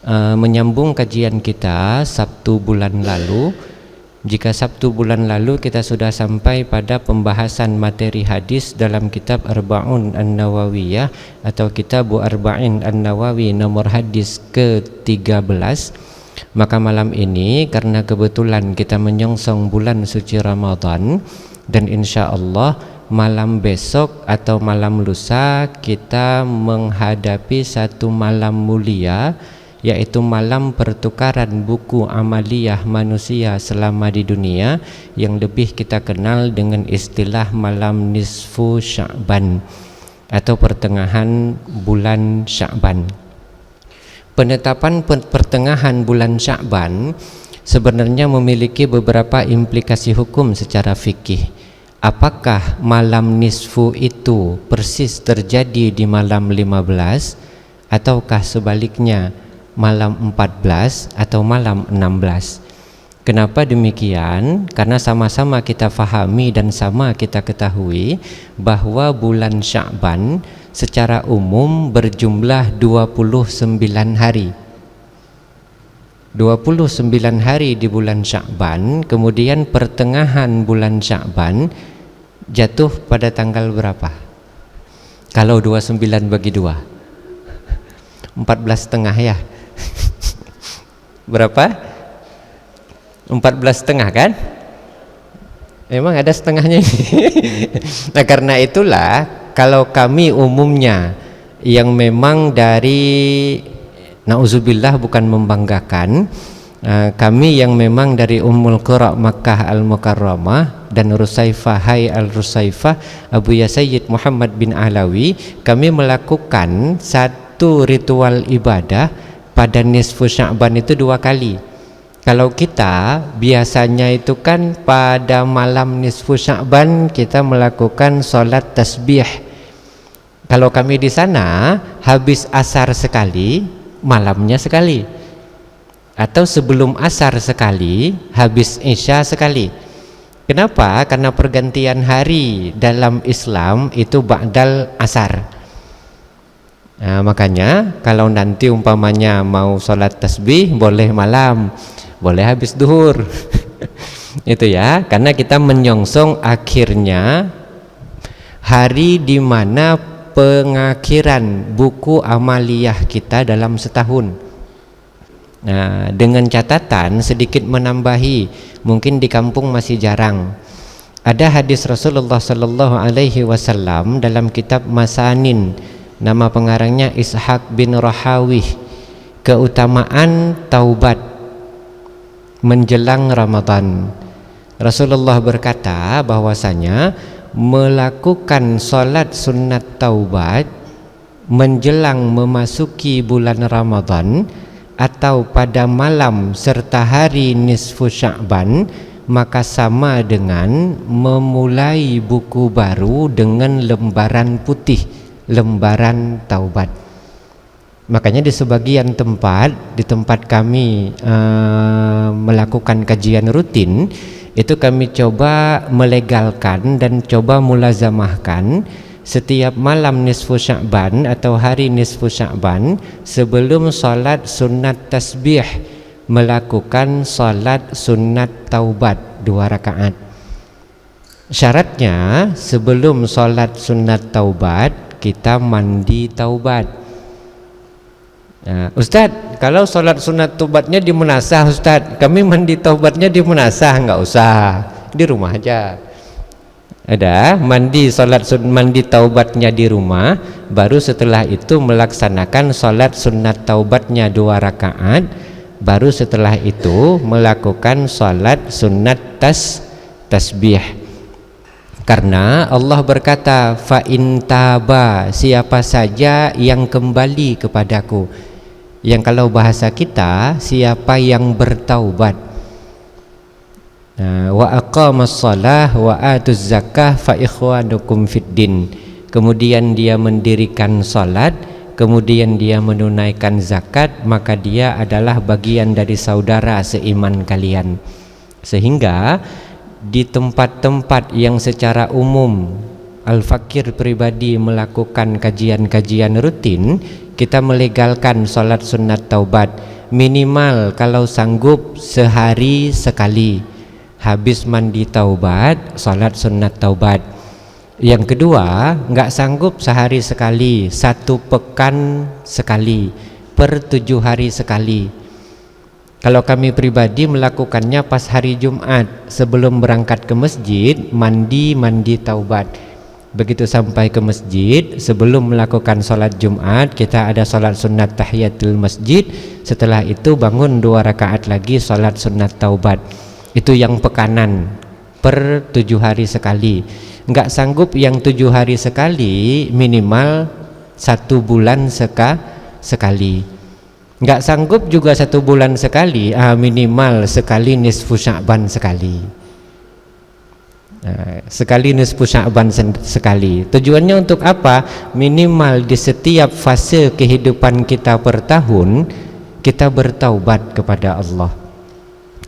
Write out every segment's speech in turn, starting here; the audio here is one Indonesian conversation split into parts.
menyambung kajian kita Sabtu bulan lalu. Jika Sabtu bulan lalu kita sudah sampai pada pembahasan materi hadis dalam kitab Arba'un An-Nawawiyah atau kitab Arba'in An-Nawawi nomor hadis ke-13, maka malam ini karena kebetulan kita menyongsong bulan suci Ramadan dan insya Allah malam besok atau malam lusa kita menghadapi satu malam mulia, yaitu malam pertukaran buku amaliyah manusia selama di dunia yang lebih kita kenal dengan istilah malam nisfu Sya'ban atau pertengahan bulan Sya'ban. Penetapan pertengahan bulan Sya'ban sebenarnya memiliki beberapa implikasi hukum secara fikih. Apakah malam nisfu itu persis terjadi di malam 15 ataukah sebaliknya malam 14 atau malam 16. Kenapa demikian? Karena sama-sama kita fahami dan sama kita ketahui bahwa bulan Sya'ban secara umum berjumlah 29 hari. 29 hari di bulan Sya'ban, kemudian pertengahan bulan Sya'ban jatuh pada tanggal berapa? Kalau 29 bagi 2 14 setengah ya. Berapa? 14 setengah kan? Memang ada setengahnya ini. Nah karena itulah kalau kami umumnya yang memang dari na'udzubillah bukan membanggakan, kami yang memang dari Ummul Qura Makkah Al-Mukarramah dan Rusaifah Hai Al-Rusaifah Abu Ya Sayyid Muhammad bin Alawi, kami melakukan satu ritual ibadah pada nisfu Sya'ban itu 2 kali. Kalau kita biasanya itu kan pada malam nisfu Sya'ban kita melakukan solat tasbih. Kalau kami di sana habis asar sekali, malamnya sekali, atau sebelum asar sekali, habis isya sekali. Kenapa? Karena pergantian hari dalam Islam itu ba'dal asar. Nah, makanya kalau nanti umpamanya mau sholat tasbih boleh malam, boleh habis duhur. Itu ya, karena kita menyongsong akhirnya hari di mana pengakhiran buku amaliyah kita dalam setahun. Nah, dengan catatan sedikit menambahi, mungkin di kampung masih jarang. Ada hadis Rasulullah sallallahu alaihi wasallam dalam kitab Masanin, nama pengarangnya Ishaq bin Rahawih, keutamaan taubat menjelang Ramadan. Rasulullah berkata bahwasanya melakukan salat sunat taubat menjelang memasuki bulan Ramadan atau pada malam serta hari nisfu Sya'ban maka sama dengan memulai buku baru dengan lembaran putih, lembaran taubat. Makanya di sebagian tempat, di tempat kami melakukan kajian rutin, itu kami coba melegalkan dan coba mulazamahkan setiap malam nisfu Sya'ban atau hari nisfu Sya'ban sebelum salat sunat tasbih melakukan salat sunat taubat 2 rakaat. Syaratnya sebelum salat sunat taubat kita mandi taubat. Nah, Ustadz, kalau sholat sunat taubatnya di munasah, Ustadz, kami mandi taubatnya di munasah, nggak usah, di rumah aja. Ada mandi mandi taubatnya di rumah, baru setelah itu melaksanakan sholat sunat taubatnya 2 rakaat, baru setelah itu melakukan sholat sunat tasbih. Karena Allah berkata, fa in taba, siapa saja yang kembali kepadaku. Yang kalau bahasa kita, siapa yang bertaubat. Wa aqamas shalah wa atuz zakah fa ikhwanukum fid din. Kemudian dia mendirikan salat, kemudian dia menunaikan zakat, maka dia adalah bagian dari saudara seiman kalian. Sehingga di tempat-tempat yang secara umum al-fakir pribadi melakukan kajian-kajian rutin, kita melegalkan salat sunat taubat. minimal kalau sanggup sehari sekali. Habis mandi taubat, salat sunat taubat. Yang kedua, nggak sanggup sehari sekali, 1 pekan sekali, per 7 hari sekali. Kalau kami pribadi melakukannya pas hari Jumat, sebelum berangkat ke masjid, mandi taubat. Begitu sampai ke masjid, sebelum melakukan sholat Jumat, kita ada sholat sunat tahiyatul masjid. Setelah itu bangun 2 rakaat lagi sholat sunat taubat. Itu yang pekanan, per 7 hari sekali. Nggak sanggup yang 7 hari sekali, minimal 1 bulan sekali. Nggak sanggup juga 1 bulan sekali, minimal sekali nisfu Sya'ban sekali. Sekali nisfu Sya'ban sekali. Tujuannya untuk apa? Minimal di setiap fase kehidupan kita per tahun, kita bertaubat kepada Allah.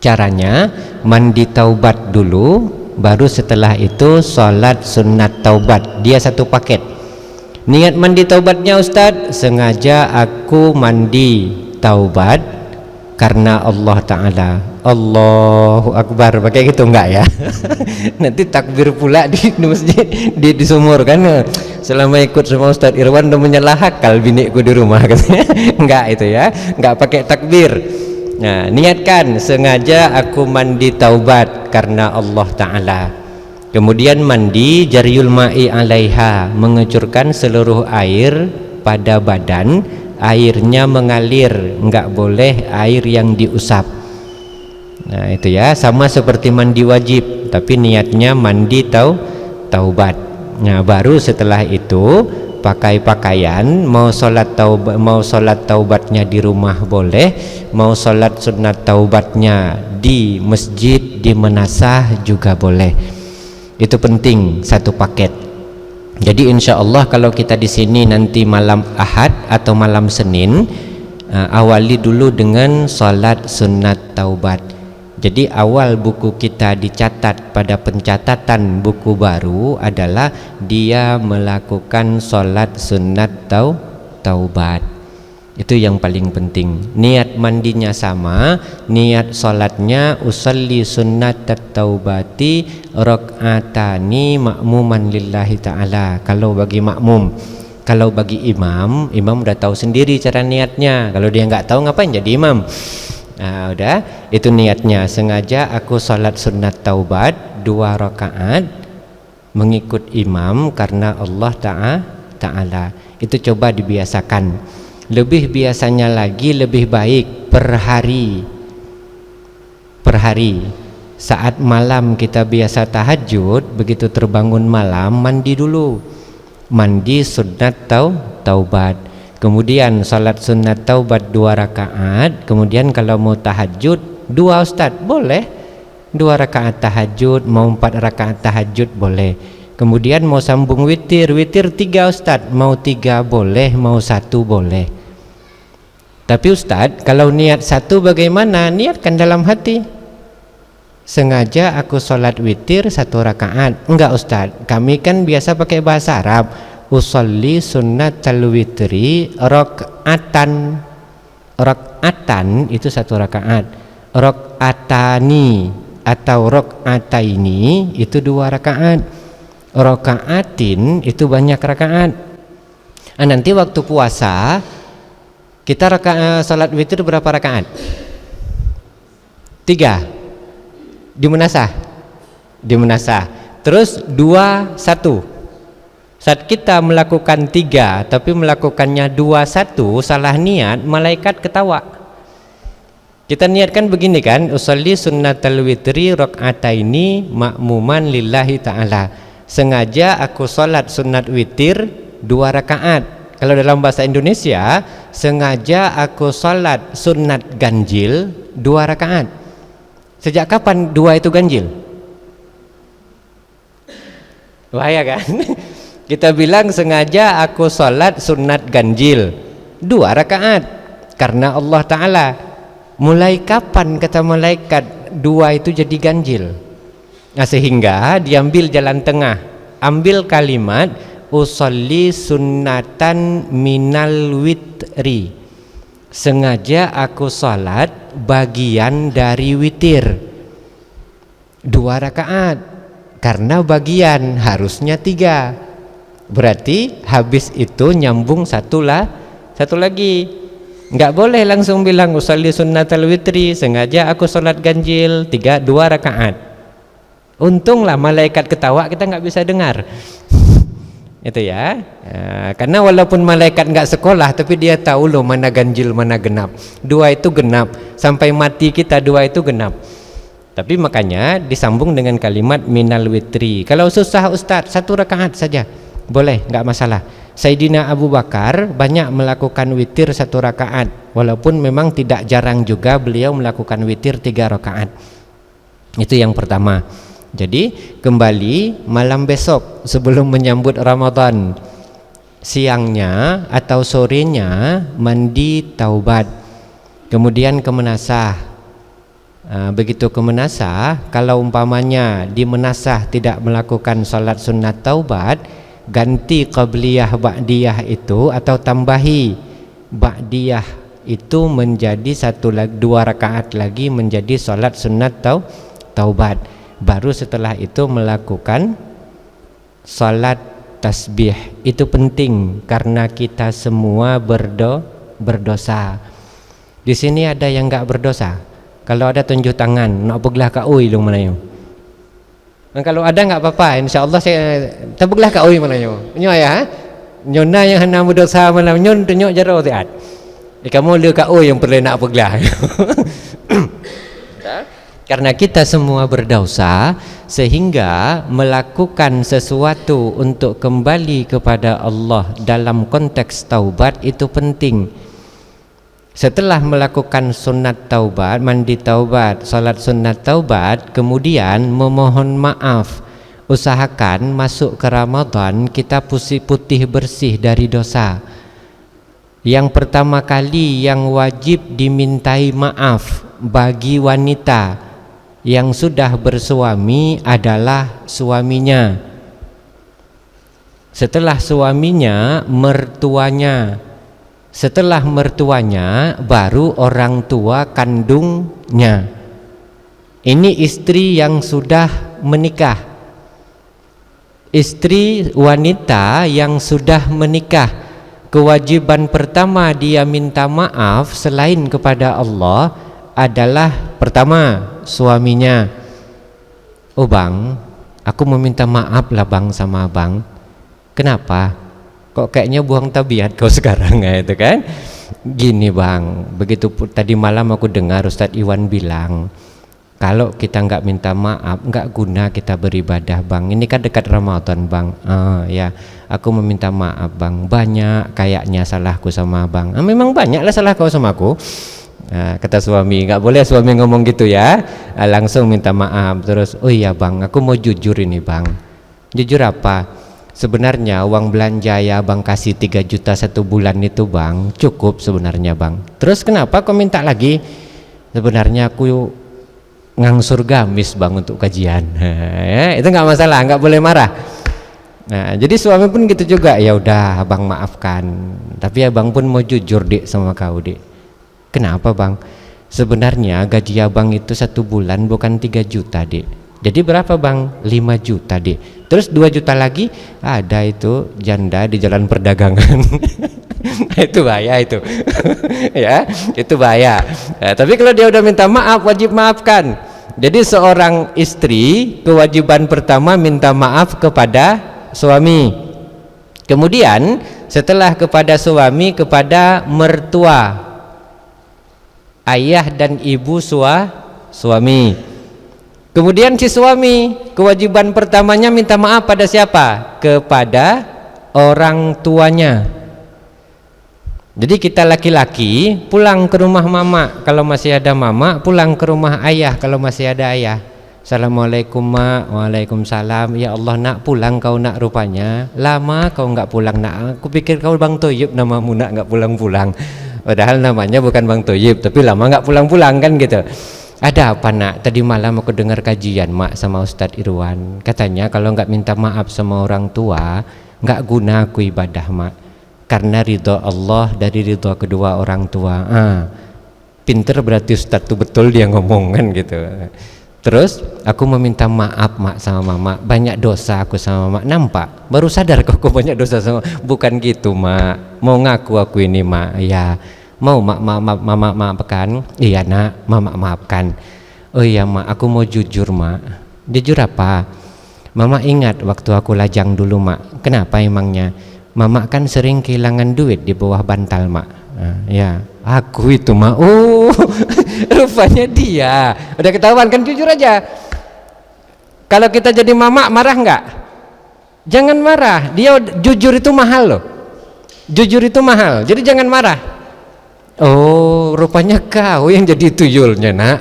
Caranya mandi taubat dulu, baru setelah itu sholat sunat taubat. Dia 1 paket. Niat mandi taubatnya, Ustadz, sengaja aku mandi taubat karena Allah Ta'ala. Allahu Akbar, pakai gitu enggak ya? Nanti takbir pula di masjid, di sumur kan. Selama ikut sama Ustadz Irwan udah menyalah akal binikku di rumah katanya. Enggak itu ya, enggak pakai takbir. Nah, niatkan sengaja aku mandi taubat karena Allah Ta'ala. Kemudian mandi jaryul ma'i alaiha, mengucurkan seluruh air pada badan, airnya mengalir, enggak boleh air yang diusap. Nah itu ya, sama seperti mandi wajib, tapi niatnya mandi taubat. Nah baru setelah itu pakai pakaian, mau sholat taubatnya di rumah boleh, mau sholat sunat taubatnya di masjid, di menasah juga boleh. Itu penting, 1 paket. Jadi insya Allah kalau kita di sini nanti malam Ahad atau malam Senin, awali dulu dengan sholat sunat taubat. Jadi awal buku kita dicatat pada pencatatan buku baru adalah dia melakukan sholat sunat taubat. Itu yang paling penting. Niat mandinya sama, niat sholatnya usalli sunnat taubati rakaatani ma'muman lillahi ta'ala. Kalau bagi makmum, kalau bagi imam udah tahu sendiri cara niatnya. Kalau dia nggak tahu ngapain jadi imam? Nah udah, itu niatnya, sengaja aku sholat sunat taubat 2 rakaat mengikut imam karena Allah Ta'ala. Itu coba dibiasakan. Lebih biasanya lagi lebih baik per hari. Saat malam kita biasa tahajud, begitu terbangun malam mandi dulu, mandi sunat taubat. Kemudian salat sunat taubat 2 rakaat. Kemudian kalau mau tahajud 2 Ustaz, boleh 2 rakaat tahajud, mau 4 rakaat tahajud boleh. Kemudian mau sambung witir 3 Ustaz, mau 3 boleh, mau 1 boleh. Tapi Ustaz, kalau niat 1 bagaimana? Niatkan dalam hati, sengaja aku sholat witir 1 rakaat. Enggak Ustaz, kami kan biasa pakai bahasa Arab, usolli sunnatal witri rakaatan. Rakaatan itu 1 rakaat. Rakaatani atau rakaataini itu 2 rakaat. Rakaatin itu banyak rakaat. Nanti waktu puasa kita salat witir berapa rakaat? 3 di menasah. Terus 2 1. Saat kita melakukan 3 tapi melakukannya 2 1, salah niat, malaikat ketawa. Kita niatkan begini kan, usolli sunnatal witri rakaataini ma'muman lillahi ta'ala. Sengaja aku sholat sunat witir 2 rakaat. Kalau dalam bahasa Indonesia, sengaja aku sholat sunat ganjil 2 rakaat. Sejak kapan 2 itu ganjil? Bahaya kan? Kita bilang sengaja aku sholat sunat ganjil 2 rakaat karena Allah Ta'ala. Mulai kapan kata malaikat 2 itu jadi ganjil? Nah sehingga diambil jalan tengah, ambil kalimat usolli sunnatan minal witri. sengaja aku sholat bagian dari witir 2 rakaat, karena bagian harusnya 3, berarti habis itu nyambung satu lagi. Nggak boleh langsung bilang usolli sunnatal witri, sengaja aku sholat ganjil 2 rakaat. Untunglah malaikat ketawa, kita nggak bisa dengar itu ya. Karena walaupun malaikat nggak sekolah, tapi dia tahu loh mana ganjil mana genap. 2 itu genap, sampai mati kita 2 itu genap. Tapi makanya disambung dengan kalimat minal witri. Kalau susah Ustadz 1 rakaat saja boleh, nggak masalah. Sayyidina Abu Bakar banyak melakukan witir 1 rakaat, walaupun memang tidak jarang juga beliau melakukan witir 3 rakaat. Itu yang pertama. Jadi kembali malam besok sebelum menyambut Ramadan, siangnya atau sorenya mandi taubat, kemudian ke menasah. Begitu ke menasah, kalau umpamanya di menasah tidak melakukan sholat sunat taubat, ganti qabliyah ba'diyah itu, atau tambahi ba'diyah itu menjadi 2 rakaat lagi menjadi sholat sunat taubat. Baru setelah itu melakukan salat tasbih. Itu penting karena kita semua berdosa. Di sini ada yang enggak berdosa? Kalau ada tunjuk tangan, nak beglah ka oi lu manayo. Dan kalau ada enggak apa-apa, insyaallah saya tabeglah ka oi manayo. Nyo ya. Nyona yang hana berdosa malam nyon tunjuk jaro tiat. Kamu lu ka oi yang perlu nak beglah. Karena kita semua berdosa, sehingga melakukan sesuatu untuk kembali kepada Allah dalam konteks taubat itu penting. Setelah melakukan sunat taubat, mandi taubat, salat sunat taubat, kemudian memohon maaf. Usahakan masuk ke Ramadan kita putih bersih dari dosa. Yang pertama kali yang wajib dimintai maaf bagi wanita yang sudah bersuami adalah suaminya. Setelah suaminya, mertuanya. Setelah mertuanya, baru orang tua kandungnya. Ini istri yang sudah menikah. Istri wanita yang sudah menikah, kewajiban pertama dia minta maaf selain kepada Allah adalah pertama suaminya. Oh bang, aku meminta maaf lah bang sama abang. Kenapa? Kok kayaknya buang tabiat kau sekarang ya, itu kan? Gini bang, begitu tadi malam aku dengar Ustadz Iwan bilang, kalau kita nggak minta maaf nggak guna kita beribadah bang. Ini kan dekat Ramadan bang. Ya, aku meminta maaf bang. Banyak kayaknya salahku sama abang. Memang banyak lah salah kau sama aku. Kata suami, nggak boleh suami ngomong gitu ya. Langsung minta maaf. Terus, oh iya bang, aku mau jujur ini bang. Jujur apa? Sebenarnya uang belanja ya bang kasih 3 juta 1 bulan itu bang cukup sebenarnya bang. Terus kenapa kau minta lagi? Sebenarnya aku ngangsur gamis bang untuk kajian. Ya, itu nggak masalah, nggak boleh marah. Nah, jadi suami pun gitu juga. Ya udah abang maafkan. Tapi abang pun mau jujur dik sama kau dik. Kenapa bang? Sebenarnya gaji abang itu 1 bulan bukan 3 juta dik. Jadi berapa bang? 5 juta dik. Terus 2 juta lagi ada itu janda di jalan perdagangan. Itu bahaya itu. Ya, itu bahaya. Tapi kalau dia udah minta maaf, wajib maafkan. Jadi seorang istri kewajiban pertama minta maaf kepada suami. Kemudian setelah kepada suami, kepada mertua, ayah dan ibu suami. Kemudian si suami kewajiban pertamanya minta maaf pada siapa? Kepada orang tuanya. Jadi kita laki-laki pulang ke rumah mama kalau masih ada mama, pulang ke rumah ayah kalau masih ada ayah. Assalamualaikum mak. Waalaikumsalam. Ya Allah nak, pulang kau nak, rupanya lama kau nggak pulang nak. Aku pikir kau Bang Toyib namamu nak, nggak pulang-pulang. Padahal namanya bukan Bang Toyib, tapi lama nggak pulang-pulang kan gitu. Ada apa nak? Tadi malam aku dengar kajian mak sama Ustadz Irwan. Katanya kalau nggak minta maaf sama orang tua nggak guna aku ibadah mak. karena ridho Allah dari ridho kedua orang tua. Pinter berarti Ustadz tuh, betul dia ngomong kan gitu. Terus aku meminta maaf mak sama mama, banyak dosa aku sama mama. Nampak baru sadar kok aku banyak dosa sama. Bukan gitu mak, mau ngaku aku ini mak. Ya mau mama maafkan. Iya nak, mama maafkan. Oh iya mak, aku mau jujur mak. Jujur apa? Mama ingat waktu aku lajang dulu mak. Kenapa emangnya? Mama kan sering kehilangan duit di bawah bantal mak. Ya aku itu mak. Oh rupanya dia udah ketahuan kan. Jujur aja. Kalau kita jadi mama marah nggak? Jangan marah. Dia jujur itu mahal loh. Jujur itu mahal. Jadi jangan marah. Oh rupanya kau yang jadi tuyulnya nak.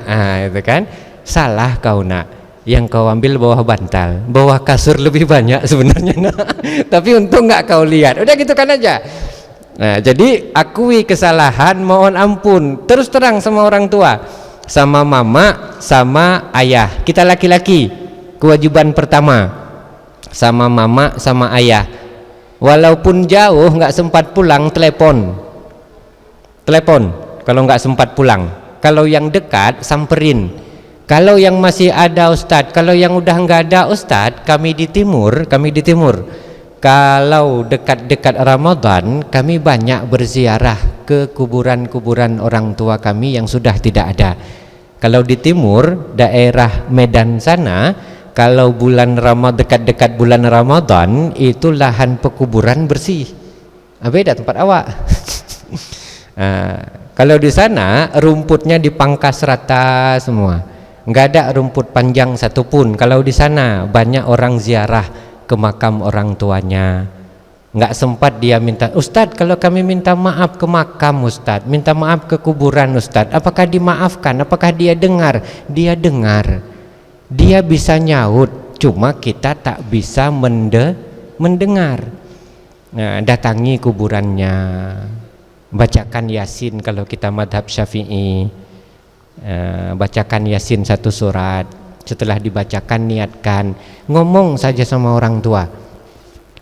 Itu kan salah kau nak. Yang kau ambil bawah bantal, bawah kasur lebih banyak sebenarnya nak. Tapi untung nggak kau lihat. Udah gitu kan aja. Nah, jadi akui kesalahan, mohon ampun, terus terang sama orang tua, sama mama, sama ayah. Kita laki-laki, kewajiban pertama sama mama, sama ayah. Walaupun jauh nggak sempat pulang, telepon. Kalau nggak sempat pulang. Kalau yang dekat, samperin. Kalau yang masih ada Ustadz, kalau yang udah nggak ada Ustadz, kami di timur. Kalau dekat-dekat Ramadan, kami banyak berziarah ke kuburan-kuburan orang tua kami yang sudah tidak ada. Kalau di timur, daerah Medan sana, kalau bulan Ramadan, dekat-dekat bulan Ramadan, itu lahan pekuburan bersih. Beda tempat awak. Kalau di sana rumputnya dipangkas rata semua. Nggak ada rumput panjang satupun. Kalau di sana banyak orang ziarah ke makam orang tuanya. Nggak sempat dia minta, Ustadz kalau kami minta maaf ke makam Ustadz, minta maaf ke kuburan Ustadz, apakah dimaafkan? Apakah dia dengar? Dia dengar. Dia bisa nyaut, cuma kita tak bisa mendengar. Nah, datangi kuburannya, bacakan Yasin kalau kita madhab Syafi'i. Bacakan Yasin 1 surat. Setelah dibacakan niatkan, ngomong saja sama orang tua.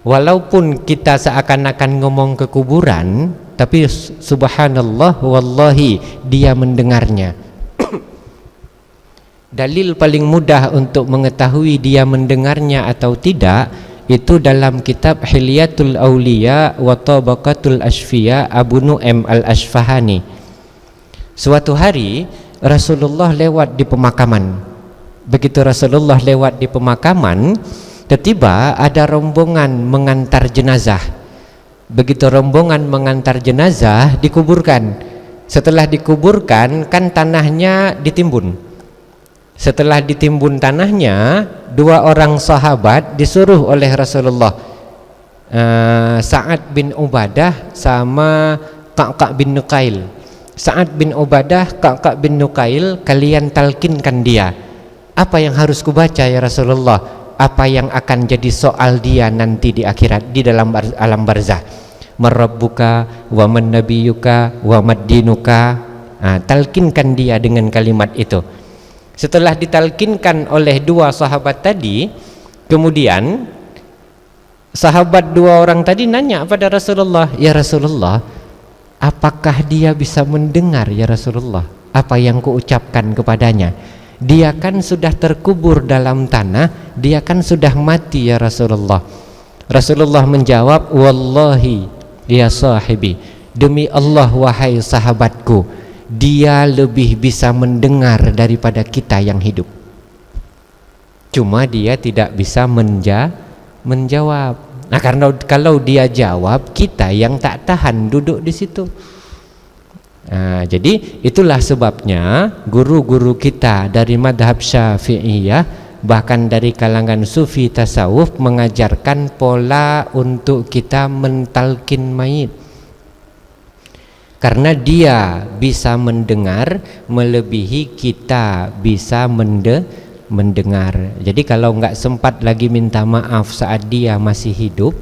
Walaupun kita seakan-akan ngomong ke kuburan, tapi subhanallah wallahi dia mendengarnya. Dalil paling mudah untuk mengetahui dia mendengarnya atau tidak itu dalam kitab Hilyatul Auliya wa Tabaqatul Asfiya Abu Nu'aim Al-Asfahani. Suatu hari Rasulullah lewat di pemakaman. Begitu Rasulullah lewat di pemakaman, tiba-tiba ada rombongan mengantar jenazah. Begitu rombongan mengantar jenazah, dikuburkan. Setelah dikuburkan, kan tanahnya ditimbun. Setelah ditimbun tanahnya, 2 orang sahabat disuruh oleh Rasulullah, Sa'ad bin Ubadah sama Ka'kab bin Nuqail. Sa'ad bin Ubadah, Ka'kab bin Nuqail, kalian talkinkan dia. Apa yang harus kubaca ya Rasulullah? Apa yang akan jadi soal dia nanti di akhirat, di dalam alam barzah? Marabbuka wa man nabiyuka wa maddinuka. Talkinkan dia dengan kalimat itu. Setelah ditalkinkan oleh 2 sahabat tadi, kemudian sahabat 2 orang tadi nanya pada Rasulullah, ya Rasulullah, apakah dia bisa mendengar ya Rasulullah apa yang kuucapkan kepadanya? Dia kan sudah terkubur dalam tanah, dia kan sudah mati ya Rasulullah. Rasulullah menjawab, wallahi ya sahibi, demi Allah wahai sahabatku, dia lebih bisa mendengar daripada kita yang hidup. Cuma dia tidak bisa menjawab. Nah, karena kalau dia jawab, kita yang tak tahan duduk di situ. Nah, jadi itulah sebabnya guru-guru kita dari madhab Syafi'iyah, bahkan dari kalangan sufi tasawuf, mengajarkan pola untuk kita mentalkin mayit. Karena dia bisa mendengar melebihi kita bisa mendengar. Jadi kalau nggak sempat lagi minta maaf saat dia masih hidup,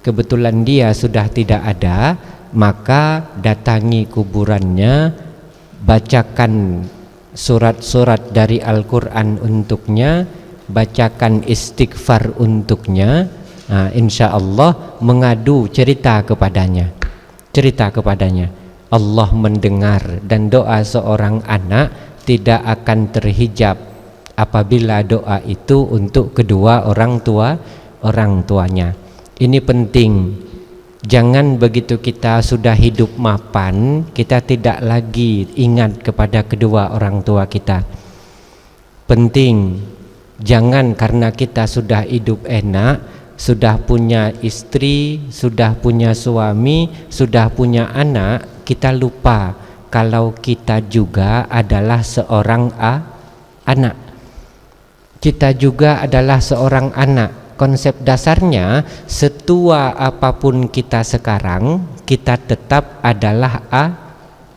kebetulan dia sudah tidak ada, maka datangi kuburannya, bacakan surat-surat dari Al-Quran untuknya, bacakan istighfar untuknya, insya Allah mengadu cerita kepadanya. cerita kepadanya. Allah mendengar, dan doa seorang anak tidak akan terhijab apabila doa itu untuk kedua orang tuanya. Ini penting. Jangan begitu kita sudah hidup mapan, kita tidak lagi ingat kepada kedua orang tua kita. Penting. Jangan karena kita sudah hidup enak, sudah punya istri, sudah punya suami, sudah punya anak, kita lupa kalau kita juga adalah seorang anak. Kita juga adalah seorang anak. Konsep dasarnya, setua apapun kita sekarang, kita tetap adalah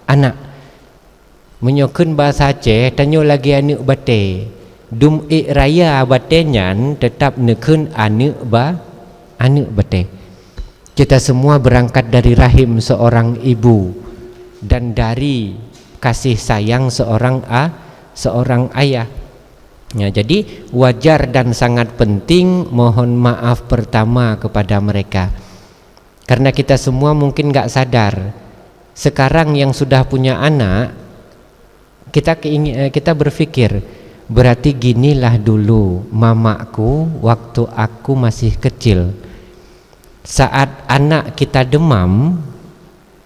anak. Menyokun bahasa Aceh, tanyo lagi anak bate. Dum raya batenyan tetap nekun anak bate. Kita semua berangkat dari rahim seorang ibu dan dari kasih sayang seorang ayah. Ya, jadi wajar dan sangat penting mohon maaf pertama kepada mereka. Karena kita semua mungkin gak sadar, sekarang yang sudah punya anak, kita berpikir, berarti ginilah dulu mamaku waktu aku masih kecil. Saat anak kita demam,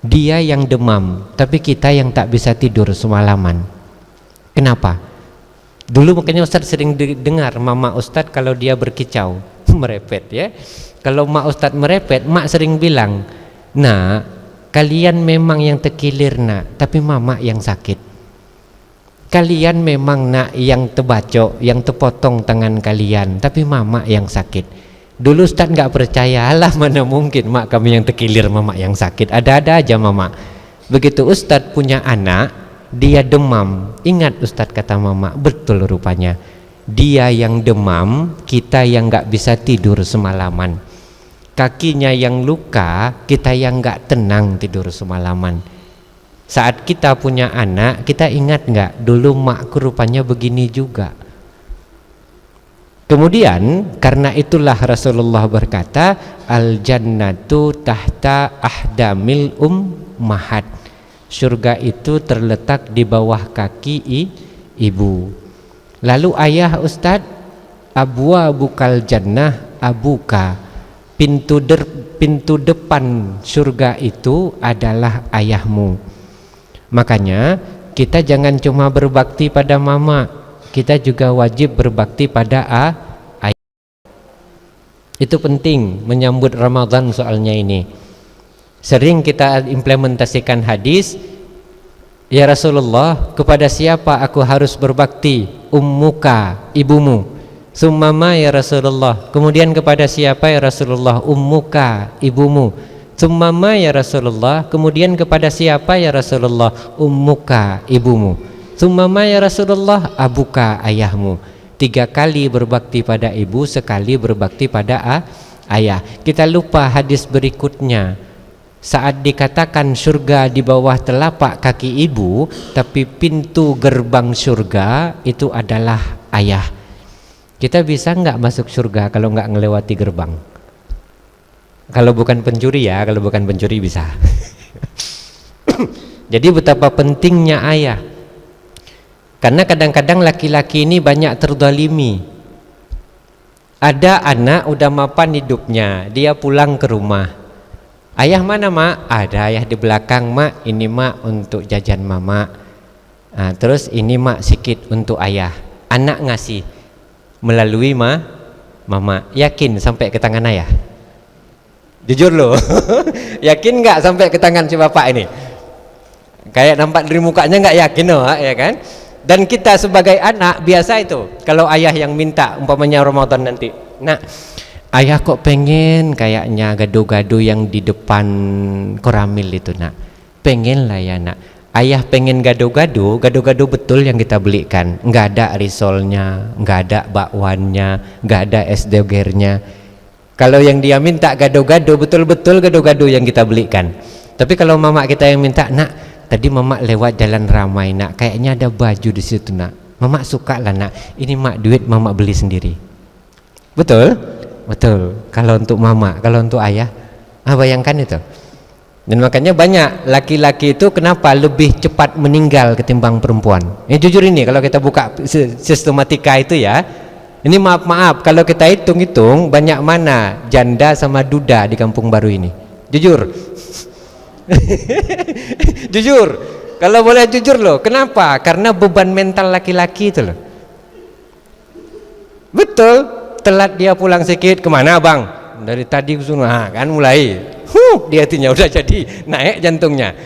dia yang demam, tapi kita yang tak bisa tidur semalaman. Kenapa? Dulu makanya Ustadz sering dengar mama Ustadz kalau dia berkicau merepet ya. Kalau mak Ustadz merepet, mak sering bilang, "Nak, kalian memang yang terkilir nak, tapi mama yang sakit. Kalian memang nak yang terbacok, yang terpotong tangan kalian, tapi mama yang sakit." Dulu Ustaz nggak percaya, alah mana mungkin mak kami yang terkilir, mama yang sakit. Ada-ada aja mama. Begitu Ustaz punya anak, dia demam. Ingat Ustaz kata mama, betul rupanya. Dia yang demam, kita yang nggak bisa tidur semalaman. Kakinya yang luka, kita yang nggak tenang tidur semalaman. Saat kita punya anak, kita ingat nggak dulu makku rupanya begini juga. Kemudian karena itulah Rasulullah berkata, al jannatu tahta ahdamil ummahat. Surga itu terletak di bawah kaki ibu. Lalu ayah Ustadz, abwabukal jannah abuka. Pintu depan surga itu adalah ayahmu. Makanya kita jangan cuma berbakti pada mama, kita juga wajib berbakti pada ayah. Itu penting menyambut Ramadan soalnya ini. Sering kita implementasikan hadis, ya Rasulullah, kepada siapa aku harus berbakti? Ummuka, ibumu. Summama ya Rasulullah. Kemudian kepada siapa ya Rasulullah? Ummuka, ibumu. Summama ya Rasulullah. Kemudian kepada siapa ya Rasulullah? Ummuka, ibumu. Summama ya Rasulullah, abuka, ayahmu. 3 kali berbakti pada ibu, sekali berbakti pada ayah. Kita lupa hadis berikutnya. Saat dikatakan surga di bawah telapak kaki ibu, tapi pintu gerbang surga itu adalah ayah. Kita bisa nggak masuk surga kalau nggak ngelewati gerbang? Kalau bukan pencuri ya, kalau bukan pencuri bisa. Jadi betapa pentingnya ayah. Karena kadang-kadang laki-laki ini banyak terdolimi. Ada anak udah mapan hidupnya, dia pulang ke rumah. Ayah mana mak? Ada ayah di belakang mak. Ini mak untuk jajan mama. Nah, terus ini mak sikit untuk ayah. Anak ngasih melalui mama. Yakin sampai ke tangan ayah? Jujur loh. Yakin nggak sampai ke tangan si bapak ini? Kayak nampak dari mukanya nggak yakin loh, ya kan? Dan kita sebagai anak biasa itu, kalau ayah yang minta umpamanya Ramadan nanti, nah ayah kok pengen kayaknya gado-gado yang di depan koramil itu nak, pengen lah ya nak. Ayah pengen gado-gado betul yang kita belikan, nggak ada risolnya, nggak ada bakwannya, nggak ada es dogernya. Kalau yang dia minta gado-gado, betul-betul gado-gado yang kita belikan. Tapi kalau mama kita yang minta, nak tadi mama lewat jalan ramai nak, kayaknya ada baju di situ nak, mama suka lah nak, ini mak duit mama beli sendiri. Betul? Betul. Kalau untuk mama, kalau untuk ayah, bayangkan itu. Dan makanya banyak laki-laki itu kenapa lebih cepat meninggal ketimbang perempuan. Ini jujur ini kalau kita buka sistematika itu ya. Ini maaf kalau kita hitung-hitung banyak mana janda sama duda di kampung baru ini. Jujur. Jujur. Kalau boleh jujur loh. Kenapa? Karena beban mental laki-laki itu loh. Betul. Telat dia pulang sedikit, kemana bang? Dari tadi kesana kan mulai. Di hatinya udah jadi naik jantungnya.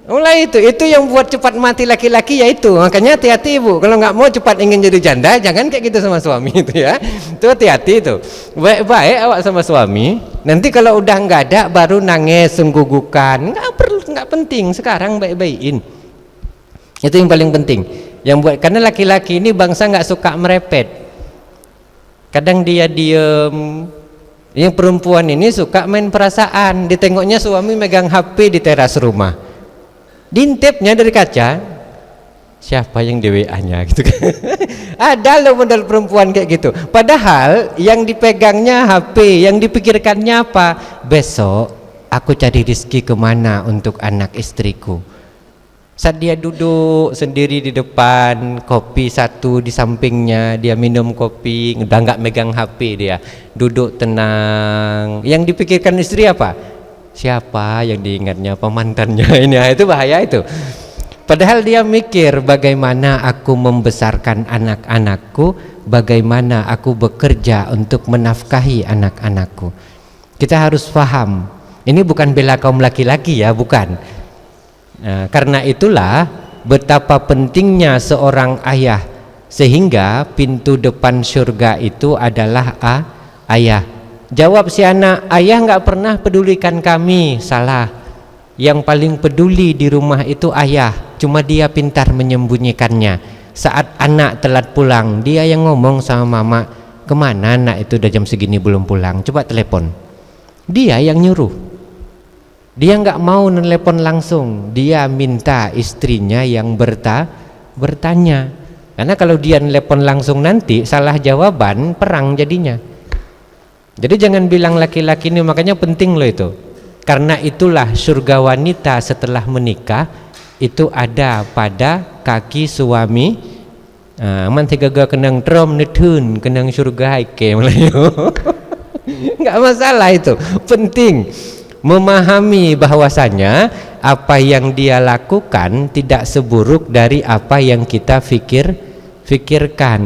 Mulai itu yang buat cepat mati laki-laki ya itu. Makanya hati-hati ibu, kalau nggak mau cepat ingin jadi janda jangan kayak gitu sama suami itu ya. Itu hati-hati itu. Baik-baik awak sama suami. Nanti kalau udah nggak ada baru nangis sunggugukan. Nggak penting. Sekarang baik-baikin. Itu yang paling penting. Yang buat karena laki-laki ini bangsa nggak suka merepet. Kadang dia diem. Yang perempuan ini suka main perasaan. Ditengoknya suami megang HP di teras rumah. Diintipnya dari kaca. Siapa yang di WA-nya gitu kan. Ada loh model perempuan kayak gitu. Padahal yang dipegangnya HP, yang dipikirkannya apa? Besok aku cari rezeki kemana untuk anak istriku. Saat dia duduk sendiri di depan, kopi satu di sampingnya, dia minum kopi, udah nggak megang HP dia, duduk tenang. Yang dipikirkan istri apa? Siapa yang diingatnya pemantannya ini? Itu bahaya itu. Padahal dia mikir bagaimana aku membesarkan anak-anakku, bagaimana aku bekerja untuk menafkahi anak-anakku. Kita harus paham. Ini bukan bela kaum laki-laki ya, bukan. Nah, karena itulah betapa pentingnya seorang ayah, sehingga pintu depan surga itu adalah ayah. Jawab si anak, ayah nggak pernah pedulikan kami. Salah. Yang paling peduli di rumah itu ayah, cuma dia pintar menyembunyikannya. Saat anak telat pulang, dia yang ngomong sama mama, kemana anak itu udah jam segini belum pulang, coba telepon. Dia yang nyuruh. Dia nggak mau nelepon langsung, dia minta istrinya yang bertanya. Karena kalau dia nelepon langsung nanti salah jawaban, perang jadinya. Jadi jangan bilang laki-laki ini, makanya penting loh itu. Karena itulah surga wanita setelah menikah itu ada pada kaki suami. Man tiga kenang trom netun kenang surga ike Melayu. Nggak masalah itu, penting. Memahami bahwasanya apa yang dia lakukan tidak seburuk dari apa yang kita pikirkan.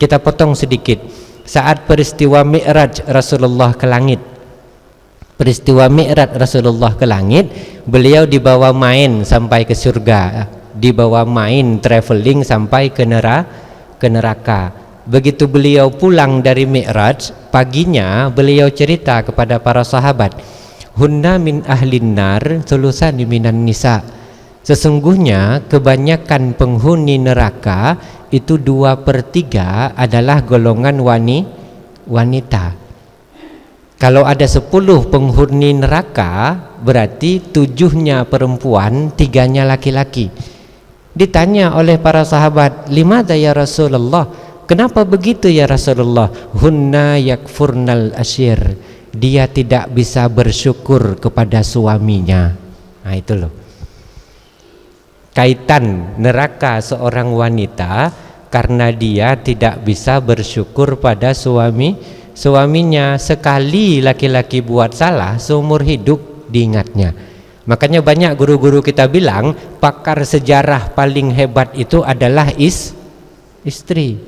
Kita potong sedikit. Saat peristiwa Mi'raj Rasulullah ke langit. Peristiwa Mi'raj Rasulullah ke langit, beliau dibawa main sampai ke surga, dibawa main traveling sampai ke neraka. Begitu beliau pulang dari Mi'raj, paginya beliau cerita kepada para sahabat, hunna min ahlin nar thulutsan minan nisa. Sesungguhnya kebanyakan penghuni neraka itu 2/3 adalah golongan wanita. Kalau ada 10 penghuni neraka, berarti 7-nya perempuan, 3-nya laki-laki. Ditanya oleh para sahabat, limadza ya Rasulullah? Kenapa begitu ya Rasulullah? Hunna yakfurnal asyir. Dia tidak bisa bersyukur kepada suaminya. Nah itu loh. Kaitan neraka seorang wanita karena dia tidak bisa bersyukur pada suaminya. Sekali laki-laki buat salah, seumur hidup diingatnya. Makanya banyak guru-guru kita bilang pakar sejarah paling hebat itu adalah istri.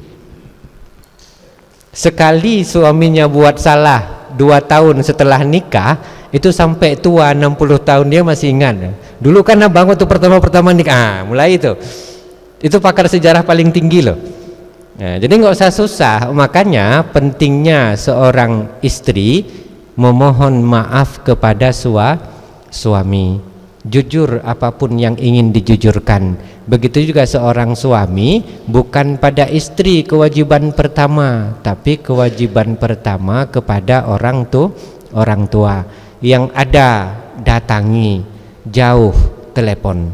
Sekali suaminya buat salah 2 tahun setelah nikah, itu sampai tua 60 tahun dia masih ingat. Dulu kan abang waktu pertama nikah, mulai itu pakar sejarah paling tinggi loh. Nah, jadi nggak usah susah. Makanya pentingnya seorang istri memohon maaf kepada suami. Jujur apapun yang ingin dijujurkan. Begitu juga seorang suami, bukan pada istri kewajiban pertama, tapi kewajiban pertama kepada orang tua. Yang ada datangi, jauh telepon.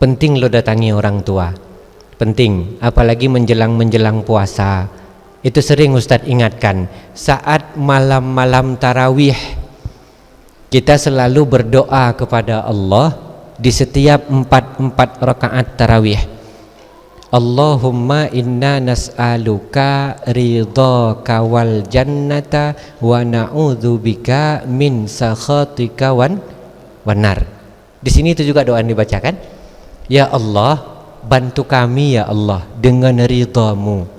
Penting lo datangi orang tua. Penting, apalagi menjelang puasa. Itu sering Ustadz ingatkan, saat malam-malam tarawih kita selalu berdoa kepada Allah di setiap 4 rakaat tarawih. Allahumma inna nas'aluka ridhaka wal jannata wa na'udzubika min sakhatika wan nar. Di sini itu juga doa yang dibacakan. Ya Allah, bantu kami ya Allah dengan ridhamu.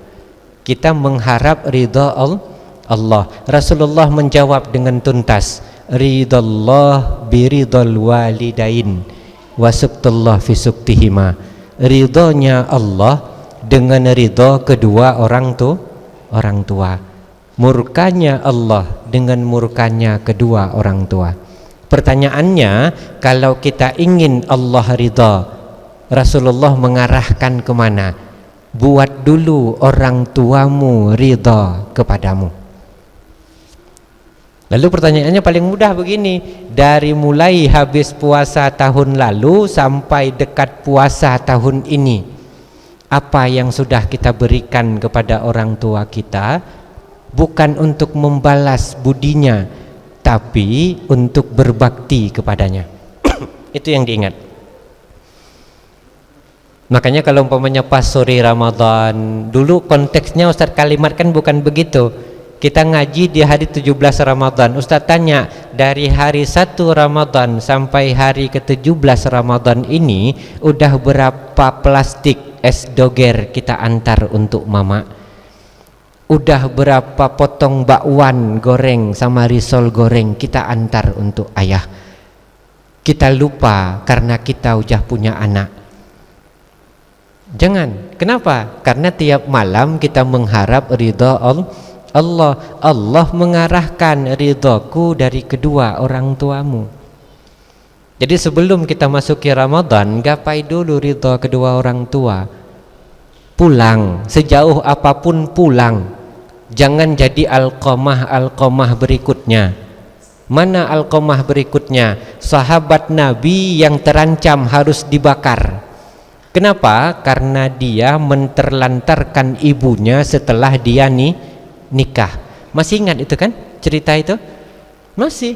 Kita mengharap ridha Allah. Rasulullah menjawab dengan tuntas, ridallah biridal walidain wa suqtullah fi suqtihima. Ridhonya Allah dengan ridho kedua orang tua. Murkanya Allah dengan murkanya kedua orang tua. Pertanyaannya, kalau kita ingin Allah ridha, Rasulullah mengarahkan kemana? Buat dulu orang tuamu ridha kepadamu. Lalu pertanyaannya paling mudah begini, dari mulai habis puasa tahun lalu sampai dekat puasa tahun ini, apa yang sudah kita berikan kepada orang tua kita, bukan untuk membalas budinya, tapi untuk berbakti kepadanya. Itu yang diingat. Makanya kalau umpamanya pas sore Ramadan, dulu konteksnya Ustadz kalimat kan bukan begitu. Kita ngaji di hari 17 Ramadan. Ustadz tanya, dari hari 1 Ramadan sampai hari ke-17 Ramadan ini udah berapa plastik es doger kita antar untuk mama? Udah berapa potong bakwan goreng sama risol goreng kita antar untuk ayah? Kita lupa karena kita udah punya anak. Jangan. Kenapa? Karena tiap malam kita mengharap ridha Allah. Allah mengarahkan ridhaku dari kedua orang tuamu. Jadi sebelum kita masuki Ramadan, gapai dulu ridha kedua orang tua. Pulang, sejauh apapun pulang. Jangan jadi alqamah berikutnya. Mana alqamah berikutnya? Sahabat Nabi yang terancam harus dibakar. Kenapa? Karena dia menterlantarkan ibunya setelah dia nikah. Masih ingat itu kan cerita itu? Masih.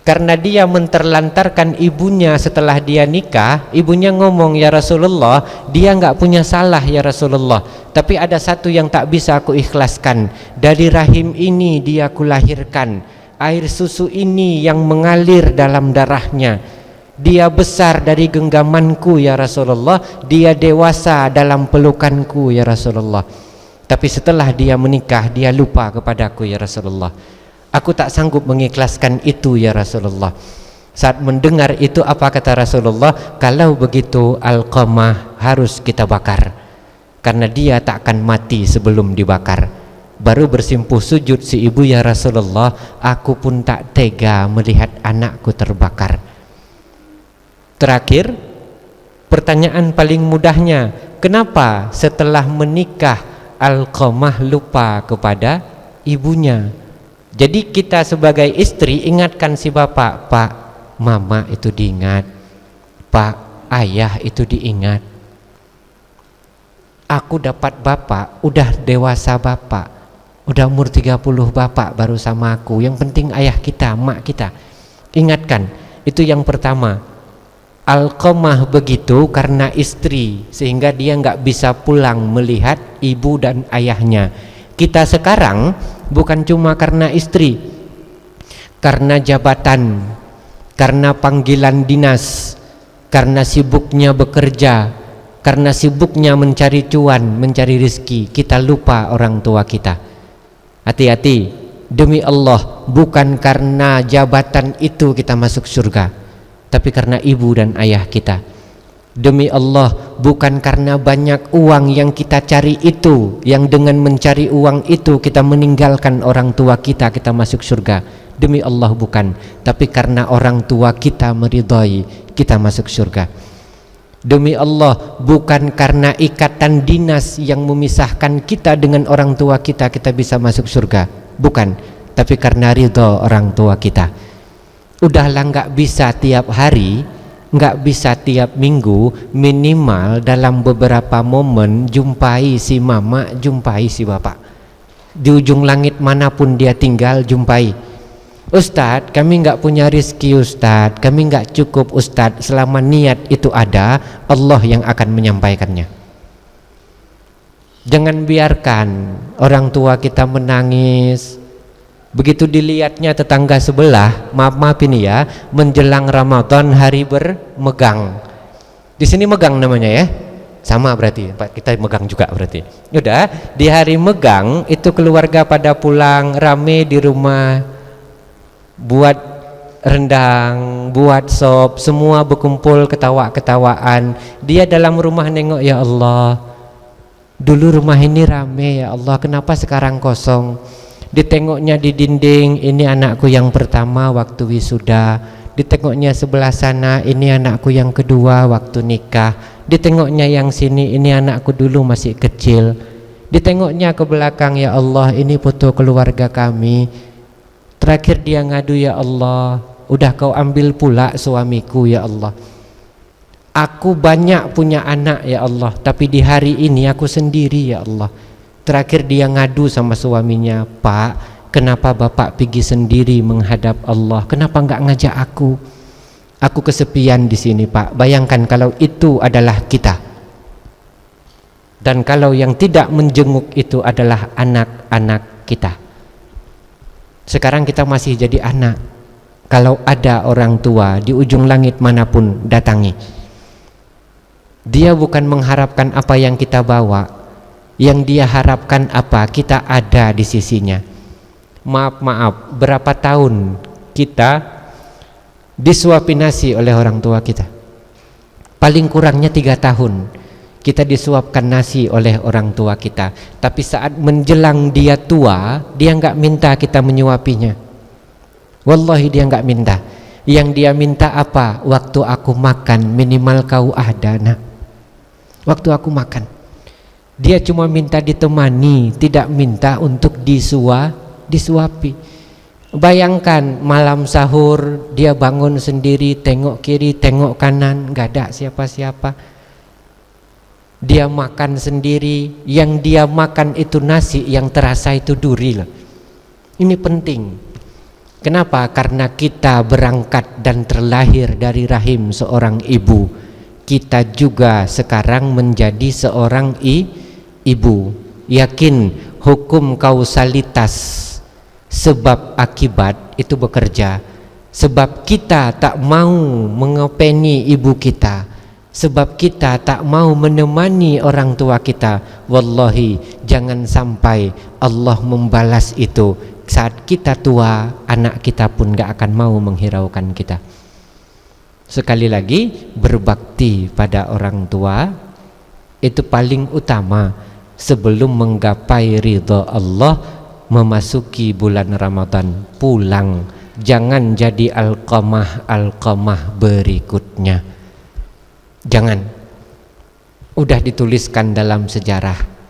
Karena dia menterlantarkan ibunya setelah dia nikah, ibunya ngomong, ya Rasulullah, dia nggak punya salah ya Rasulullah, tapi ada satu yang tak bisa aku ikhlaskan. Dari rahim ini dia kulahirkan, air susu ini yang mengalir dalam darahnya. Dia besar dari genggamanku ya Rasulullah, dia dewasa dalam pelukanku ya Rasulullah. Tapi setelah dia menikah, dia lupa kepadaku ya Rasulullah. Aku tak sanggup mengikhlaskan itu ya Rasulullah. Saat mendengar itu apa kata Rasulullah? Kalau begitu alqamah harus kita bakar, karena dia tak akan mati sebelum dibakar. Baru bersimpuh sujud si ibu, ya Rasulullah, aku pun tak tega melihat anakku terbakar. Terakhir, pertanyaan paling mudahnya, kenapa setelah menikah Alqamah lupa kepada ibunya? Jadi kita sebagai istri ingatkan si bapak, Pak, mama itu diingat, Pak, ayah itu diingat. Aku dapat bapak, udah dewasa bapak, udah umur 30 bapak baru sama aku. Yang penting ayah kita, mak kita. Ingatkan, itu yang pertama. Alqamah begitu karena istri, sehingga dia nggak bisa pulang melihat ibu dan ayahnya. Kita sekarang bukan cuma karena istri, karena jabatan, karena panggilan dinas, karena sibuknya bekerja, karena sibuknya mencari cuan, mencari rezeki, kita lupa orang tua kita. Hati-hati, demi Allah, bukan karena jabatan itu kita masuk surga, tapi karena ibu dan ayah kita. Demi Allah, bukan karena banyak uang yang kita cari itu, yang dengan mencari uang itu kita meninggalkan orang tua kita, kita masuk surga. Demi Allah bukan, tapi karena orang tua kita meridhai, kita masuk surga. Demi Allah, bukan karena ikatan dinas yang memisahkan kita dengan orang tua kita, kita bisa masuk surga. Bukan, tapi karena ridha orang tua kita. Udahlah, nggak bisa tiap hari, nggak bisa tiap minggu, minimal dalam beberapa momen jumpai si mama, jumpai si bapak. Di ujung langit manapun dia tinggal, jumpai. Ustadz, kami nggak punya rizki Ustadz, kami nggak cukup Ustadz. Selama niat itu ada, Allah yang akan menyampaikannya. Jangan biarkan orang tua kita menangis. Begitu dilihatnya tetangga sebelah, maaf ini ya, menjelang Ramadan hari bermegang. Di sini megang namanya ya, sama berarti kita megang juga berarti. Udah di hari megang itu keluarga pada pulang rame di rumah, buat rendang, buat sop, semua berkumpul ketawa-ketawaan. Dia dalam rumah nengok, ya Allah, dulu rumah ini rame ya Allah, kenapa sekarang kosong? Ditengoknya di dinding, ini anakku yang pertama waktu wisuda. Ditengoknya sebelah sana, ini anakku yang kedua waktu nikah. Ditengoknya yang sini, ini anakku dulu masih kecil. Ditengoknya ke belakang, ya Allah, ini foto keluarga kami. Terakhir dia ngadu, ya Allah, udah kau ambil pula suamiku ya Allah. Aku banyak punya anak ya Allah, tapi di hari ini aku sendiri ya Allah. Terakhir dia ngadu sama suaminya, Pak, kenapa Bapak pergi sendiri menghadap Allah? Kenapa enggak ngajak aku? Aku kesepian di sini, Pak. Bayangkan kalau itu adalah kita. Dan kalau yang tidak menjenguk itu adalah anak-anak kita. Sekarang kita masih jadi anak. Kalau ada orang tua di ujung langit manapun, datangi. Dia bukan mengharapkan apa yang kita bawa. Yang dia harapkan apa, kita ada di sisinya. Maaf, berapa tahun kita disuapi nasi oleh orang tua kita? Paling kurangnya 3 tahun kita disuapkan nasi oleh orang tua kita. Tapi saat menjelang dia tua, dia enggak minta kita menyuapinya. Wallahi dia enggak minta. Yang dia minta apa? Waktu aku makan minimal kau ada, nak. Waktu aku makan, dia cuma minta ditemani, tidak minta untuk disuapi. Bayangkan malam sahur dia bangun sendiri, tengok kiri, tengok kanan, gak ada siapa-siapa. Dia makan sendiri, yang dia makan itu nasi, yang terasa itu duri loh. Ini penting. Kenapa? Karena kita berangkat dan terlahir dari rahim seorang ibu. Kita juga sekarang menjadi seorang ibu. Yakin hukum kausalitas sebab akibat itu bekerja. Sebab kita tak mau mengopeni ibu kita, sebab kita tak mau menemani orang tua kita, wallahi jangan sampai Allah membalas itu. Saat kita tua, anak kita pun gak akan mau menghiraukan kita. Sekali lagi, berbakti pada orang tua itu paling utama sebelum menggapai ridha Allah, memasuki bulan Ramadan. Pulang, jangan jadi alqamah berikutnya. Jangan. Udah dituliskan dalam sejarah.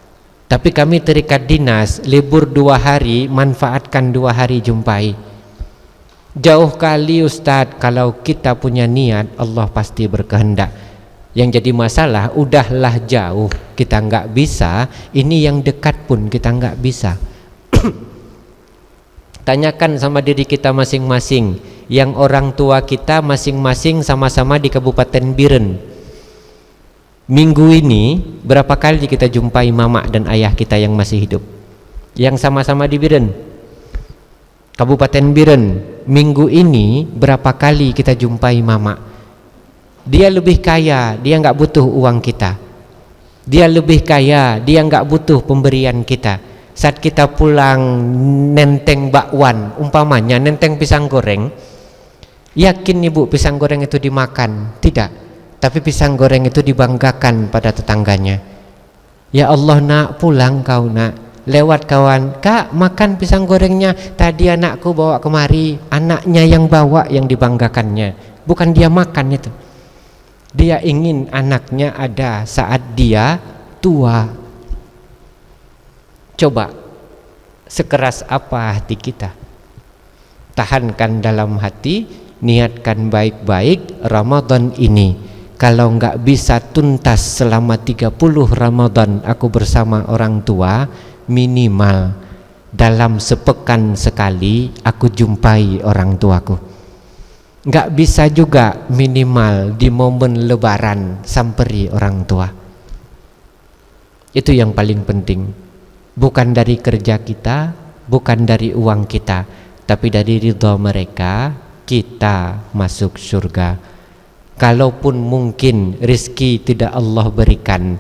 Tapi kami terikat dinas, libur 2 hari, manfaatkan 2 hari jumpai. Jauh kali Ustadz, kalau kita punya niat Allah pasti berkehendak. Yang jadi masalah udahlah jauh kita nggak bisa, ini yang dekat pun kita nggak bisa. Tanyakan sama diri kita masing-masing. Yang orang tua kita masing-masing sama-sama di Kabupaten Biren. Minggu ini berapa kali kita jumpai mama dan ayah kita yang masih hidup, yang sama-sama di Biren, Kabupaten Biren. Minggu ini berapa kali kita jumpai mama? Dia lebih kaya, dia nggak butuh uang kita. Dia lebih kaya, dia nggak butuh pemberian kita. Saat kita pulang nenteng bakwan, umpamanya nenteng pisang goreng, yakin ibu pisang goreng itu dimakan? Tidak. Tapi pisang goreng itu dibanggakan pada tetangganya. Ya Allah nak, pulang kau nak. Lewat kawan, Kak makan pisang gorengnya, tadi anakku bawa kemari. Anaknya yang bawa, yang dibanggakannya, bukan dia makan itu. Dia ingin anaknya ada saat dia tua. Coba, sekeras apa hati kita? Tahankan dalam hati, niatkan baik-baik Ramadan ini. Kalau enggak bisa tuntas selama 30 Ramadan aku bersama orang tua, minimal dalam sepekan sekali aku jumpai orang tuaku. Nggak bisa juga minimal di momen lebaran samperi orang tua. Itu yang paling penting. Bukan dari kerja kita, bukan dari uang kita, tapi dari ridha mereka kita masuk surga. Kalaupun mungkin rezeki tidak Allah berikan,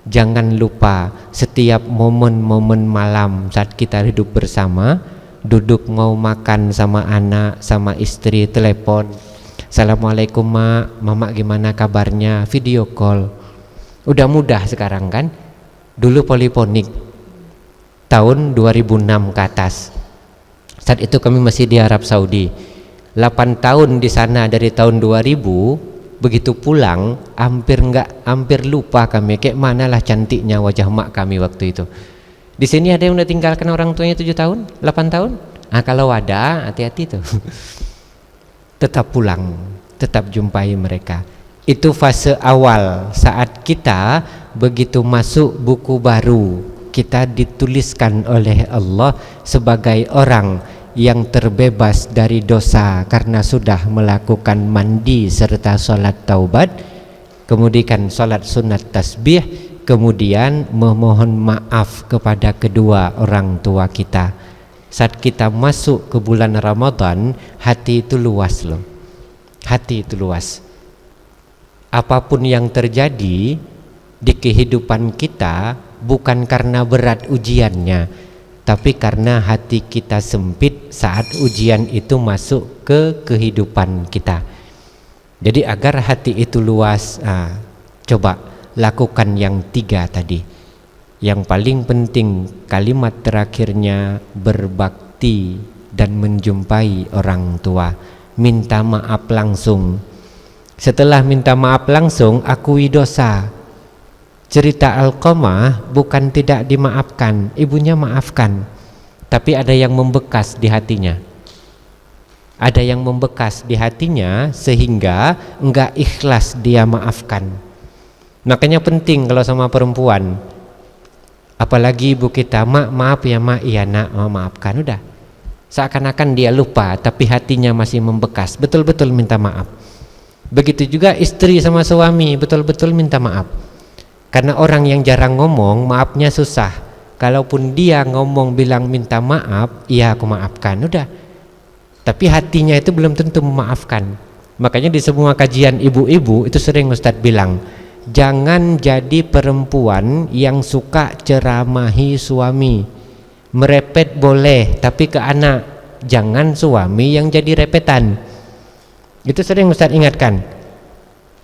jangan lupa setiap momen-momen malam saat kita hidup bersama, duduk mau makan sama anak, sama istri, telepon, assalamualaikum mak, mama gimana kabarnya, video call. Udah mudah sekarang kan. Dulu poliponik tahun 2006 ke atas. Saat itu kami masih di Arab Saudi. 8 tahun di sana dari tahun 2000. Begitu pulang hampir lupa kami kayak manalah cantiknya wajah mak kami waktu itu. Di sini ada yang udah tinggalkan orang tuanya 7 tahun, 8 tahun. Nah, kalau ada hati-hati tuh. Tetap pulang, tetap jumpai mereka. Itu fase awal saat kita begitu masuk buku baru, kita dituliskan oleh Allah sebagai orang yang terbebas dari dosa karena sudah melakukan mandi serta sholat taubat, kemudian sholat sunat tasbih, kemudian memohon maaf kepada kedua orang tua kita. Saat kita masuk ke bulan Ramadan, hati itu luas loh. Hati itu luas. Apapun yang terjadi di kehidupan kita bukan karena berat ujiannya, tapi karena hati kita sempit saat ujian itu masuk ke kehidupan kita. Jadi agar hati itu luas, coba lakukan yang 3 tadi. Yang paling penting kalimat terakhirnya berbakti dan menjumpai orang tua. Minta maaf langsung. Setelah minta maaf langsung, akui dosa. Cerita Alqamah bukan tidak dimaafkan, ibunya maafkan, tapi ada yang membekas di hatinya. Ada yang membekas di hatinya sehingga enggak ikhlas dia maafkan. Makanya penting kalau sama perempuan, apalagi ibu kita, mak maaf ya mak, iya nak, maafkan, udah. Seakan-akan dia lupa tapi hatinya masih membekas, betul-betul minta maaf. Begitu juga istri sama suami, betul-betul minta maaf. Karena orang yang jarang ngomong, maafnya susah. Kalaupun dia ngomong bilang minta maaf, iya aku maafkan, udah. Tapi hatinya itu belum tentu memaafkan. Makanya di semua kajian ibu-ibu itu sering Ustadz bilang, jangan jadi perempuan yang suka ceramahi suami. Merepet boleh, tapi ke anak. Jangan suami yang jadi repetan. Itu sering Ustadz ingatkan.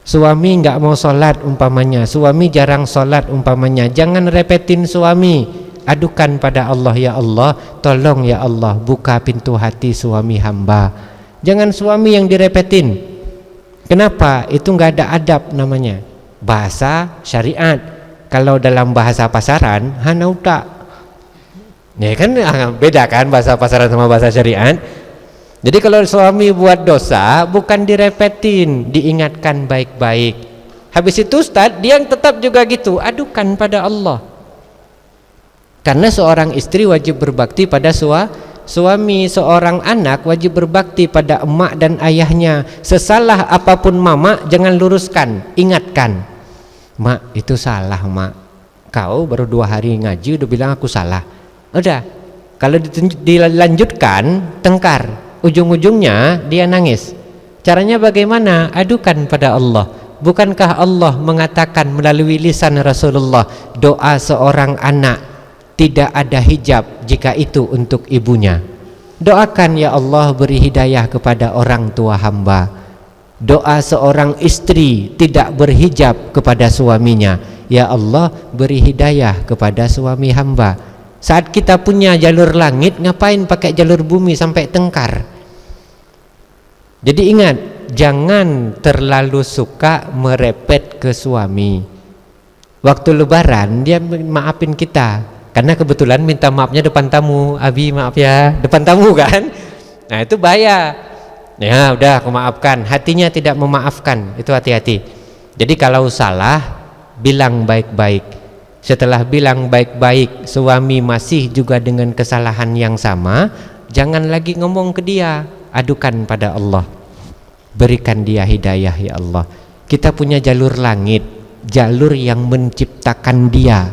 Suami nggak mau sholat umpamanya, suami jarang sholat umpamanya, jangan repetin suami, adukan pada Allah, ya Allah, tolong ya Allah buka pintu hati suami hamba. Jangan suami yang direpetin. Kenapa? Itu nggak ada adab namanya. Bahasa syariat. Kalau dalam bahasa pasaran, hanauta. Ya kan beda kan bahasa pasaran sama bahasa syariat. Jadi kalau suami buat dosa bukan direpetin, diingatkan baik-baik. Habis itu Ustadz, dia tetap juga gitu, adukan pada Allah. Karena seorang istri wajib berbakti pada suami, seorang anak wajib berbakti pada emak dan ayahnya. Sesalah apapun mama jangan luruskan, ingatkan. Mak, itu salah mak. Kau baru 2 hari ngaji udah bilang aku salah. Udah, kalau dilanjutkan tengkar. Ujung-ujungnya dia nangis. Caranya bagaimana? Adukan pada Allah. Bukankah Allah mengatakan melalui lisan Rasulullah, doa seorang anak tidak ada hijab jika itu untuk ibunya. Doakan ya Allah beri hidayah kepada orang tua hamba. Doa seorang istri tidak berhijab kepada suaminya, ya Allah beri hidayah kepada suami hamba. Saat kita punya jalur langit, ngapain pakai jalur bumi sampai tengkar? Jadi ingat, jangan terlalu suka merepet ke suami. Waktu lebaran dia maafin kita, karena kebetulan minta maafnya depan tamu. Abi maaf ya, depan tamu kan. Nah itu bahaya. Ya udah aku maafkan, hatinya tidak memaafkan, itu hati-hati. Jadi kalau salah bilang baik-baik. Setelah bilang baik-baik, suami masih juga dengan kesalahan yang sama, jangan lagi ngomong ke dia, adukan pada Allah. Berikan dia hidayah ya Allah. Kita punya jalur langit, jalur yang menciptakan dia,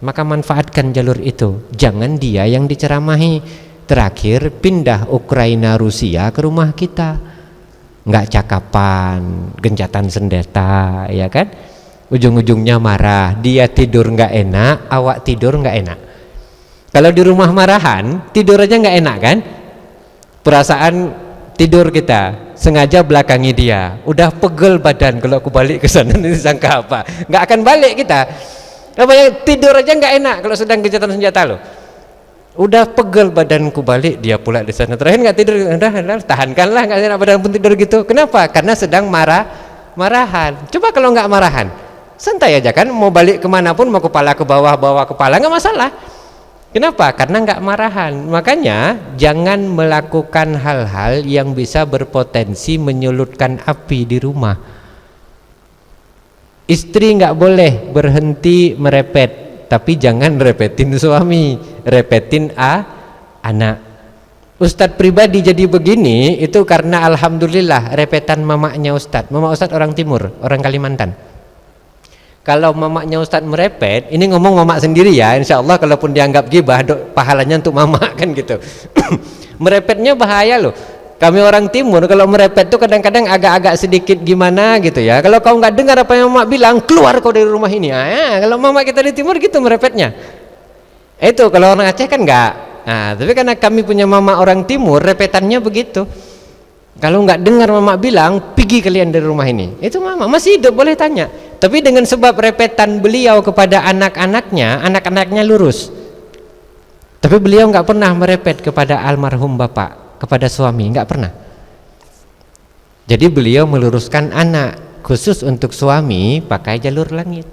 maka manfaatkan jalur itu. Jangan dia yang diceramahi. Terakhir pindah Ukraina Rusia ke rumah kita, nggak cakapan, gencatan senjata, ya kan? Ujung-ujungnya marah, dia tidur nggak enak, awak tidur nggak enak. Kalau di rumah marahan, tidur aja nggak enak kan? Perasaan tidur kita sengaja belakangi dia, udah pegel badan. Kalau aku balik ke sana nanti sangka apa? Nggak akan balik kita. Namanya tidur aja nggak enak kalau sedang gencatan senjata loh. Udah pegel badanku, balik dia pula di sana. Terakhir nggak tidur, udah tahankanlah, nggak enak badan pun tidur gitu. Kenapa? Karena sedang marahan. Coba kalau nggak marahan, santai aja kan, mau balik kemanapun, mau kepala ke bawah, bawah kepala, nggak masalah. Kenapa? Karena nggak marahan. Makanya jangan melakukan hal-hal yang bisa berpotensi menyulutkan api di rumah. Istri nggak boleh berhenti merepet, tapi jangan repetin suami, repetin anak. Ustadz pribadi jadi begini itu karena alhamdulillah repetan mamaknya Ustadz. Mama Ustadz orang Timur, orang Kalimantan. Kalau mamaknya Ustadz merepet, ini ngomong mamak sendiri ya, insya Allah kalaupun dianggap gibah, pahalanya untuk mamak kan gitu. Merepetnya bahaya loh. Kami orang Timur kalau merepet tuh kadang-kadang agak-agak sedikit gimana gitu ya. Kalau kau nggak dengar apa yang mamak bilang, keluar kau dari rumah ini. Kalau mamak kita di Timur gitu merepetnya. Itu kalau orang Aceh kan nggak. Nah, tapi karena kami punya mama orang Timur, repetannya begitu. Kalau nggak dengar mama bilang, pergi kalian dari rumah ini. Itu mama masih hidup, boleh tanya. Tapi dengan sebab repetan beliau kepada anak-anaknya, anak-anaknya lurus. Tapi beliau nggak pernah merepet kepada almarhum bapak, kepada suami, nggak pernah. Jadi beliau meluruskan anak, khusus untuk suami pakai jalur langit.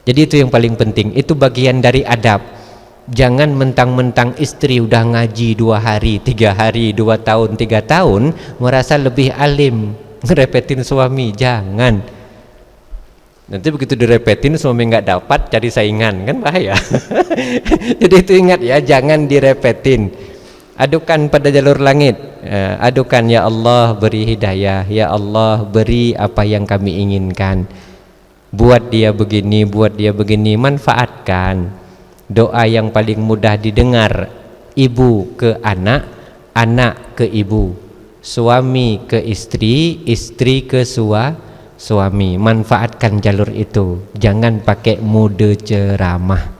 Jadi itu yang paling penting. Itu bagian dari adab. Jangan mentang-mentang istri udah ngaji 2 hari, 3 hari, 2 tahun, 3 tahun merasa lebih alim, ngerepetin suami. Jangan. Nanti begitu direpetin suami nggak dapat, jadi saingan, kan bahaya. Jadi itu ingat ya, jangan direpetin. Adukan pada jalur langit. Adukan, ya Allah beri hidayah, ya Allah beri apa yang kami inginkan. Buat dia begini, buat dia begini. Manfaatkan. Doa yang paling mudah didengar, ibu ke anak, anak ke ibu, suami ke istri, istri ke suami. Manfaatkan jalur itu. Jangan pakai mode ceramah.